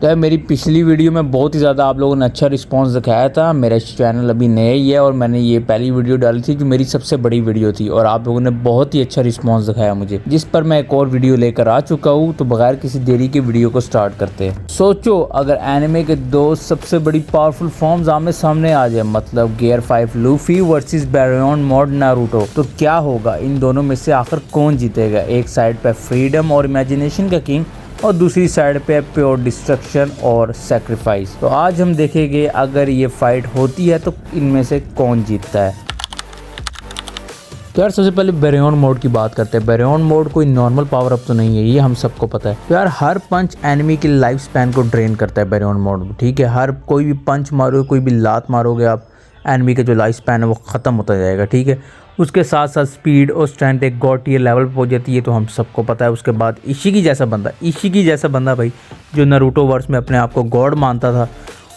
तो यार मेरी पिछली वीडियो में बहुत ही ज़्यादा आप लोगों ने अच्छा रिस्पांस दिखाया था। मेरा चैनल अभी नया ही है और मैंने ये पहली वीडियो डाली थी जो मेरी सबसे बड़ी वीडियो थी और आप लोगों ने बहुत ही अच्छा रिस्पांस दिखाया मुझे, जिस पर मैं एक और वीडियो लेकर आ चुका हूँ। तो बगैर किसी देरी के वीडियो को स्टार्ट करते हैं। सोचो अगर एनिमे के दो सबसे बड़ी पावरफुल फॉर्म्स आमने सामने आ जाए, मतलब gear 5 Luffy versus Baryon mode Naruto, तो क्या होगा? इन दोनों में से आखिर कौन जीतेगा? एक साइड पे फ्रीडम और इमेजिनेशन का किंग और दूसरी साइड पे प्योर डिस्ट्रक्शन और सेक्रीफाइस। तो आज हम देखेंगे अगर ये फाइट होती है तो इनमें से कौन जीतता है। तो यार सबसे पहले बैरियन मोड की बात करते हैं। बैरियन मोड कोई नॉर्मल पावर अप तो नहीं है, ये हम सबको पता है। तो यार हर पंच एनिमी की लाइफ स्पैन को ड्रेन करता है बैरियन मोड, ठीक है। हर कोई भी पंच मारोगे, कोई भी लात मारोगे आप, एनिमी का जो लाइफ स्पैन है वो ख़त्म होता जाएगा, ठीक है। उसके साथ साथ स्पीड और स्ट्रेंथ एक गॉड टियर लेवल पर पहुंच जाती है, तो हम सबको पता है। उसके बाद इशिकी जैसा बंदा भाई, जो नारुतो वर्स में अपने आप को गॉड मानता था,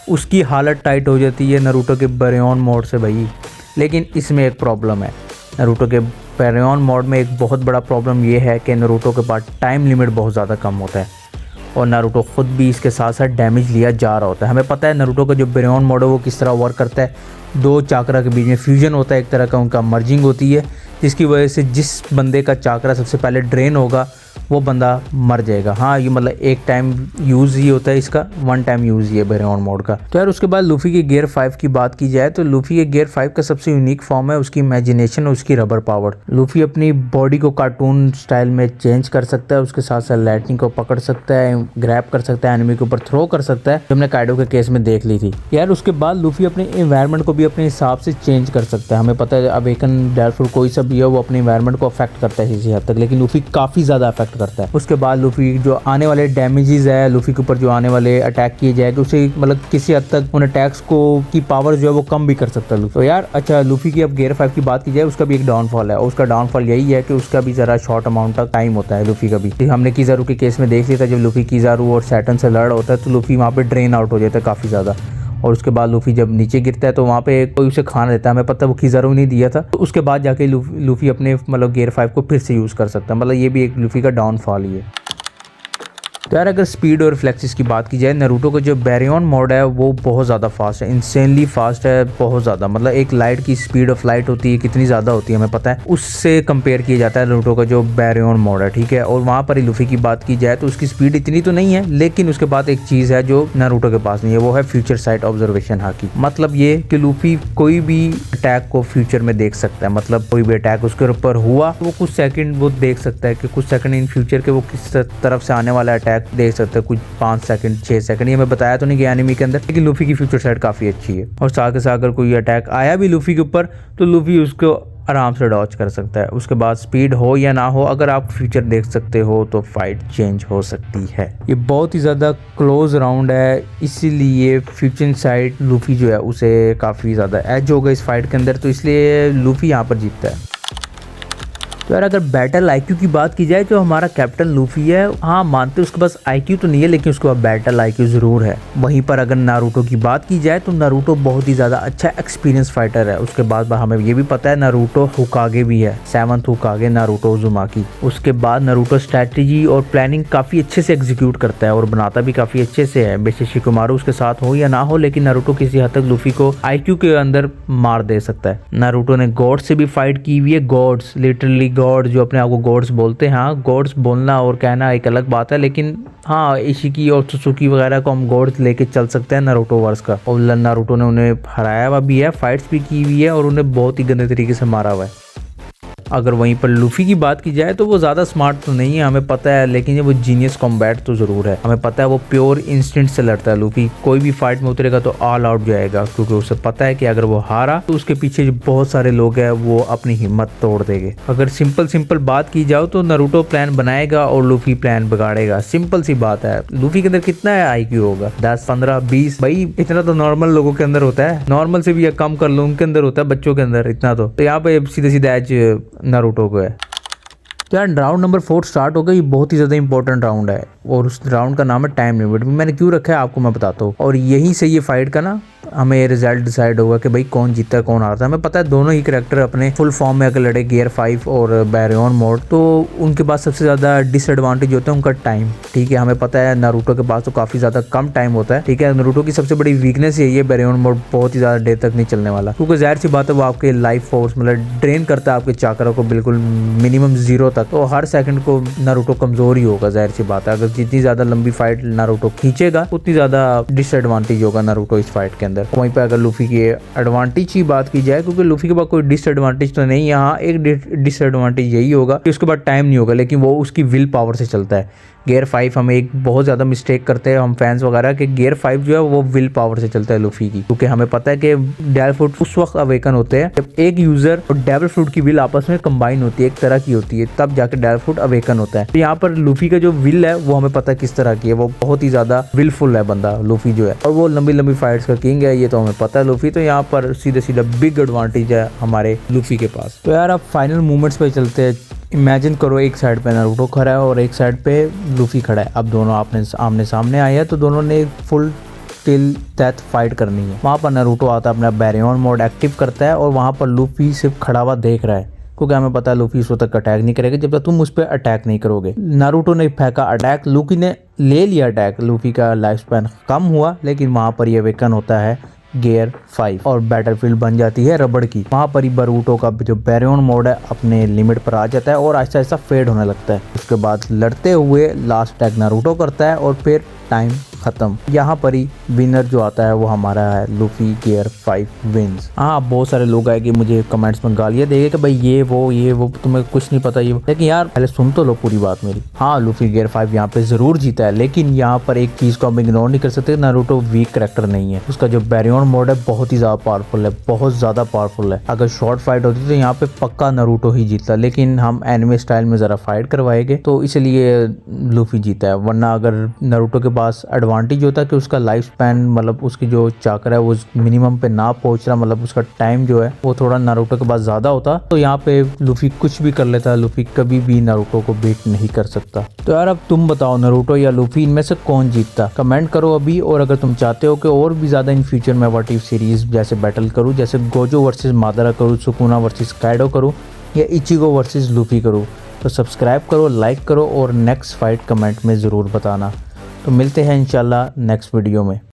उसकी हालत टाइट हो जाती है नारुतो के बैरियन मोड से भाई। लेकिन इसमें एक प्रॉब्लम है, नारुतो के बैरियन मोड में एक बहुत बड़ा प्रॉब्लम ये है कि नारुतो के पास टाइम लिमिट बहुत ज़्यादा कम होता है और नारुतो खुद भी इसके साथ साथ डैमेज लिया जा रहा होता है। हमें पता है नारुतो का जो बैरियन मोड है वो किस तरह वर्क करता है। दो चाकरा के बीच में फ्यूजन होता है, एक तरह का उनका मर्जिंग होती है, जिसकी वजह से जिस बंदे का चाकरा सबसे पहले ड्रेन होगा वो बंदा मर जाएगा। हाँ, ये मतलब एक टाइम यूज़ ही होता है इसका, वन टाइम यूज़ ही है बैरियन मोड का। तो यार उसके बाद लूफी के गियर 5 की बात की जाए तो लूफी के गियर 5 का सबसे यूनिक फॉर्म है उसकी इमेजिनेशन और उसकी रबर पावर। लूफी अपनी बॉडी को कार्टून स्टाइल में चेंज कर सकता है, उसके साथ साथ लाइटनिंग को पकड़ सकता है, ग्रैब कर सकता है, एनिमी के ऊपर थ्रो कर सकता है, जो हमने काइडो के केस में देख ली थी। यार उसके बाद लूफी अपने इन्वायरमेंट को भी अपने हिसाब से चेंज कर सकता है। हमें पता है अवेकन डेल्फुल कोई सा भी है वो अपने इन्वायरमेंट को अफेक्ट करता है किसी हद तक, लेकिन लूफी काफ़ी ज़्यादा अफेक्ट करता है। उसके बाद लूफी जो आने वाले डैमेजेस है, लूफी के ऊपर जो आने वाले अटैक किए जाएंगे, उसे मतलब किसी हद तक उन अटैक्स को की पावर जो है वो कम भी कर सकता है लूफी। तो यार अच्छा, लूफी की अब गियर 5 की बात की जाए, उसका भी एक डाउनफॉल है और उसका डाउनफॉल यही है कि उसका भी ज़रा शॉर्ट अमाउंट तक टाइम होता है लूफी का भी। हमने किज़ारू के केस में देख लिया था, जब लूफी किज़ारू और सैटर्न से लड़ होता है तो लूफी वहाँ पे ड्रेन आउट हो जाता है काफ़ी ज़्यादा। और उसके बाद लूफी जब नीचे गिरता है तो वहाँ पे कोई उसे खाना देता है, हमें पता है वो किज़ारू नहीं दिया था। तो उसके बाद जाके लूफी अपने मतलब गियर 5 को फिर से यूज़ कर सकता है, मतलब ये भी एक लूफी का डाउनफॉल ही है। तो यार अगर स्पीड और रिफ्लेक्सेस की बात की जाए, नारुतो का जो बैरियन मोड है वो बहुत ज़्यादा फास्ट है, इंसेनली फास्ट है, बहुत ज़्यादा। मतलब एक लाइट की स्पीड ऑफ लाइट होती है कितनी ज़्यादा होती है हमें पता है, उससे कंपेयर किया जाता है नारुतो का जो बैरियन मोड है, ठीक है। और वहाँ पर ही लूफी की बात की जाए तो उसकी स्पीड इतनी तो नहीं है, लेकिन उसके बाद एक चीज़ है जो नारुतो के पास नहीं है, वो है फ्यूचर साइट ऑब्जर्वेशन हाकी। मतलब ये कि लूफी कोई भी अटैक को फ्यूचर में देख सकता है, मतलब कोई भी अटैक उसके ऊपर हुआ तो वो कुछ सेकंड वो देख सकता है कि कुछ सेकंड इन फ्यूचर के वो किस तरफ से आने वाला अटैक देख सकते हैं, कुछ 5 सेकंड 6 सेकंड, ये मैं बताया तो नहीं गया एनिमी के अंदर, लेकिन लूफी की फ्यूचर साइड काफ़ी अच्छी है। और साथ के साथ अगर कोई अटैक आया भी लूफी के ऊपर तो लूफी उसको आराम से डॉच कर सकता है। उसके बाद स्पीड हो या ना हो, अगर आप फ्यूचर देख सकते हो तो फाइट चेंज हो सकती है। ये बहुत ही ज़्यादा क्लोज राउंड है, इसीलिए फ्यूचर साइड लूफी जो है उसे काफ़ी ज़्यादा एज होगा इस फाइट के अंदर, तो इसलिए लूफी यहाँ पर जीतता है। तो यार अगर बैटल आईक्यू की बात की जाए, जो हमारा कैप्टन लूफी है, हाँ मानते उसके पास आईक्यू तो नहीं है, लेकिन उसके पास बैटल आईक्यू ज़रूर है। वहीं पर अगर नारुतो की बात की जाए तो नारुतो बहुत ही ज़्यादा अच्छा एक्सपीरियंस फाइटर है। उसके बाद हमें ये भी पता है नारुतो हुकागे भी है, 7th हुकागे नारुतो उज़ुमाकी। उसके बाद नारुतो स्ट्रैटेजी और प्लानिंग काफ़ी अच्छे से एग्जीक्यूट करता है और बनाता भी काफ़ी अच्छे से है। बेशक शिकोमारू उसके साथ हो या ना हो, लेकिन नारुतो किसी हद तक लूफी को आईक्यू के अंदर मार दे सकता है। नारुतो ने गॉड्स से भी फाइट की हुई है, गॉड्स लिटरली गॉड जो अपने आप को गॉड्स बोलते हैं। हाँ, गॉड्स बोलना और कहना एक अलग बात है, लेकिन हाँ इशिकी और सुसुकी वगैरह को हम गॉड्स लेके चल सकते हैं नारुतो वर्स का। और नारुतो ने उन्हें हराया हुआ भी है, फाइट्स भी की हुई है और उन्हें बहुत ही गंदे तरीके से मारा हुआ है। अगर वहीं पर लूफी की बात की जाए तो वो ज़्यादा स्मार्ट तो नहीं है हमें पता है, लेकिन ये वो जीनियस कॉम्बैट तो ज़रूर है। हमें पता है वो प्योर इंस्टिंक्ट से लड़ता है लूफी, कोई भी फाइट में उतरेगा तो ऑल आउट जाएगा, क्योंकि उसे पता है कि अगर वो हारा तो उसके पीछे जो बहुत सारे लोग हैं वो अपनी हिम्मत तोड़ देंगे। अगर सिंपल बात की जाओ तो नारुतो प्लान बनाएगा और लूफी प्लान बिगाड़ेगा, सिंपल सी बात है। लूफी के अंदर कितना है आईक्यू होगा? 10 15 20 भाई, इतना तो नॉर्मल लोगों के अंदर होता है, नॉर्मल से भी कम कर लो, उनके अंदर होता है, बच्चों के अंदर इतना तो यहाँ पे सीधा एज नारुतो को है। तो यार राउंड नंबर 4 स्टार्ट हो गया, ये बहुत ही ज़्यादा इंपॉर्टेंट राउंड है और उस राउंड का नाम है टाइम लिमिट। मैंने क्यों रखा है आपको मैं बताता हूँ, और यहीं से ये फाइट का ना हमें रिजल्ट डिसाइड होगा कि भाई कौन जीतता है कौन हारता है। हमें पता है दोनों ही कैरेक्टर अपने फुल फॉर्म में अगर लड़े गियर 5 और बैरियन मोड, तो उनके पास सबसे ज्यादा डिसएडवांटेज होता है उनका टाइम। ठीक है, हमें पता है नारुतो के पास तो काफी ज्यादा कम टाइम होता है। ठीक है, नारुतो की सबसे बड़ी वीकनेस यही है, बैरियन मोड बहुत ही ज्यादा देर तक नहीं चलने वाला, क्योंकि जाहिर सी बात है वो आपके लाइफ फोर्स मतलब ड्रेन करता है आपके चाकरा को बिल्कुल मिनिमम 0 तक। तो हर सेकंड को नारुतो कमजोर ही होगा, जाहिर सी बात है। अगर जितनी ज्यादा लंबी फाइट नारुतो खींचेगा उतनी ज्यादा डिसएडवांटेज होगा नारुतो इस फाइट के अंदर। वहीं पे अगर लूफी की एडवांटेज की बात की जाए, क्योंकि लूफी के पास कोई डिसएडवांटेज तो नहीं, यहाँ एक डिसएडवांटेज यही होगा कि उसके बाद टाइम नहीं होगा, लेकिन वो उसकी विल पावर से चलता है। गियर 5 हमें एक बहुत ज़्यादा मिस्टेक करते हैं हम फैंस वगैरह कि गियर 5 जो है वो विल पावर से चलता है लूफी की, क्योंकि हमें पता है कि डेविल फ्रूट उस वक्त अवेकन होते हैं जब एक यूजर और डेविल फ्रूट की विल आपस में कंबाइन होती है, एक तरह की होती है, तब जाकर डेविल फ्रूट अवेकन होता है। तो यहाँ पर लूफी का जो विल है वो हमें पता है किस तरह की है, वो बहुत ही ज़्यादा विलफुल है बंदा लूफी जो है, और वो लंबी लंबी फाइट्स का किंग है, ये तो हमें पता है लूफी। तो यहाँ पर सीधा सीधा बिग एडवांटेज है हमारे लूफी के पास। तो यार अब फाइनल मूवमेंट्स पे चलते हैं। इमेजिन करो एक साइड पे नारुतो खड़ा है और एक साइड पे लूफी खड़ा है। अब दोनों आपने आमने सामने आए हैं, तो दोनों ने फुल टिल डेथ फाइट करनी है। वहाँ पर नारुतो आता है, अपना बैरियन मोड एक्टिव करता है और वहाँ पर लूफी सिर्फ खड़ा हुआ देख रहा है, क्योंकि हमें पता है लूफी उस वक्त अटैक नहीं करेगा जब तक तुम उस पर अटैक नहीं करोगे। नारुतो ने फेंका अटैक, लूफी ने ले लिया अटैक, लूफी का लाइफ स्पैन कम हुआ, लेकिन वहाँ पर यह वेकन होता है गियर 5 और बैटलफील्ड बन जाती है रबड़ की। वहाँ पर ही बारूटो का जो बैरियन मोड है अपने लिमिट पर आ जाता है और आहिस्ता आहिस्ता फेड होने लगता है। उसके बाद लड़ते हुए लास्ट अटैक नारुतो करता है और फिर टाइम खत्म। यहाँ पर ही विनर जो आता है वो हमारा है लूफी गियर 5 विंस। हाँ, बहुत सारे लोग आए कि मुझे कमेंट्स में गालियाँ देंगे कि भाई ये वो तुम्हें कुछ नहीं पता ये, लेकिन यार पहले सुन तो लो पूरी बात मेरी। हाँ, लूफी गियर 5 यहाँ पे जरूर जीता है, लेकिन यहाँ पर एक चीज को हम इग्नोर नहीं कर सकते, नारुतो वीक कैरेक्टर नहीं है। उसका जो बैरियन मोड है बहुत ही ज्यादा पावरफुल है, बहुत ज्यादा पावरफुल है। अगर शॉर्ट फाइट होती तो यहाँ पे पक्का नारुतो ही जीता, लेकिन हम एनिमे स्टाइल में जरा फाइट करवाएंगे तो इसलिए लूफी जीता है। वरना अगर नारुतो के पास एडवांटेज होता है कि उसका लाइफ स्पैन मतलब उसकी जो चाकरा है वो मिनिमम पे ना पहुंच रहा, मतलब उसका टाइम जो है वो थोड़ा नारुतो के पास ज्यादा होता, तो यहाँ पे लूफी कुछ भी कर लेता है। लूफी कभी भी नारुतो को बीट नहीं कर सकता। तो यार अब तुम बताओ नारुतो या लूफी इनमें से कौन जीतता, कमेंट करो अभी। और अगर तुम चाहते हो कि और भी ज्यादा इन फ्यूचर में व्हाट इफ सीरीज जैसे बैटल करूँ, जैसे गोजो वर्सेस मादरा करूँ, सुकुना वर्सेस काइडो करूँ, या इचिगो वर्सेस लूफी करूँ, तो सब्सक्राइब करो, लाइक करो और नेक्स्ट फाइट कमेंट में ज़रूर बताना। तो मिलते हैं इंशाल्लाह नेक्स्ट वीडियो में।